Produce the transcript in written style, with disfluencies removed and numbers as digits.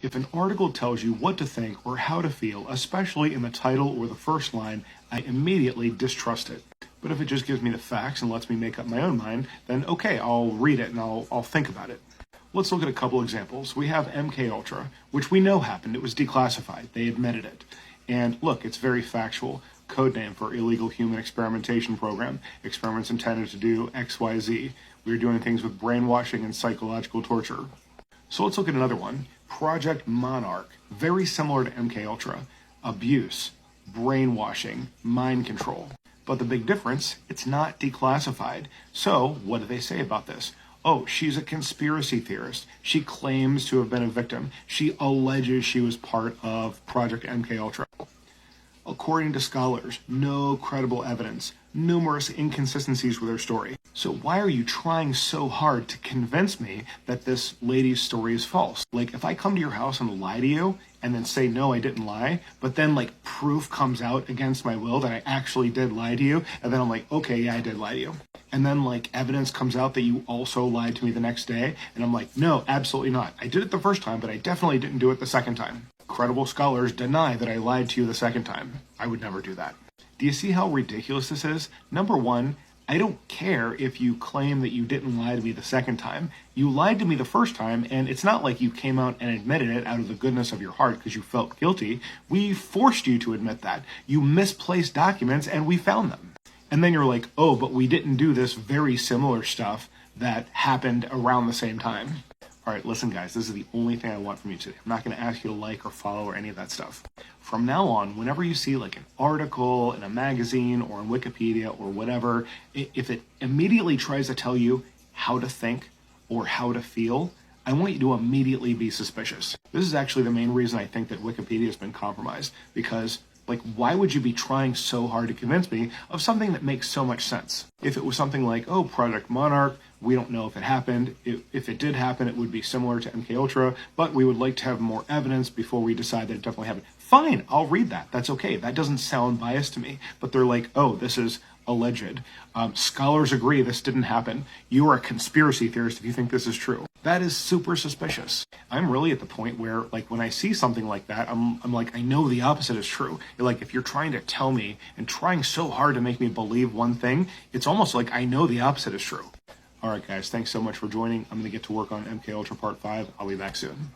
If an article tells you what to think or how to feel, especially in the title or the first line, I immediately distrust it. But if it just gives me the facts and lets me make up my own mind, then okay, I'll read it and I'll think about it. Let's look at a couple examples. We have MK Ultra, which we know happened. It was declassified. They admitted it. And look, it's very factual. Codename for illegal human experimentation program. Experiments intended to do XYZ. We were doing things with brainwashing and psychological torture. So let's look at another one. Project Monarch, very similar to MK Ultra. Abuse, brainwashing, mind control. But the big difference, it's not declassified. So what do they say about this? Oh, she's a conspiracy theorist. She claims to have been a victim. She alleges she was part of Project MK Ultra. According to scholars, no credible evidence, numerous inconsistencies with her story. So why are you trying so hard to convince me that this lady's story is false? Like, if I come to your house and lie to you and then say, no, I didn't lie, but then like proof comes out against my will that I actually did lie to you, and then I'm like, okay, yeah, I did lie to you. And then like evidence comes out that you also lied to me the next day, and I'm like, no, absolutely not. I did it the first time, but I definitely didn't do it the second time. Credible scholars deny that I lied to you the second time. I would never do that. Do you see how ridiculous this is? Number one, I don't care if you claim that you didn't lie to me the second time. You lied to me the first time, and it's not like you came out and admitted it out of the goodness of your heart because you felt guilty. We forced you to admit that. You misplaced documents, and we found them. And then you're like, oh, but we didn't do this very similar stuff that happened around the same time. All right, listen, guys, this is the only thing I want from you today. I'm not going to ask you to like or follow or any of that stuff. From now on, whenever you see like an article in a magazine or on Wikipedia or whatever, if it immediately tries to tell you how to think or how to feel, I want you to immediately be suspicious. This is actually the main reason I think that Wikipedia has been compromised, because like, why would you be trying so hard to convince me of something that makes so much sense? If it was something like, oh, Project Monarch, we don't know if it happened. If it did happen, it would be similar to MK Ultra, but we would like to have more evidence before we decide that it definitely happened. Fine, I'll read that. That's okay. That doesn't sound biased to me. But they're like, oh, this is alleged. Scholars agree this didn't happen. You are a conspiracy theorist if you think this is true. That is super suspicious. I'm really at the point where, like, when I see something like that, I'm like, I know the opposite is true. Like, if you're trying to tell me and trying so hard to make me believe one thing, it's almost like I know the opposite is true. All right, guys, thanks so much for joining. I'm going to get to work on MK Ultra Part 5. I'll be back soon.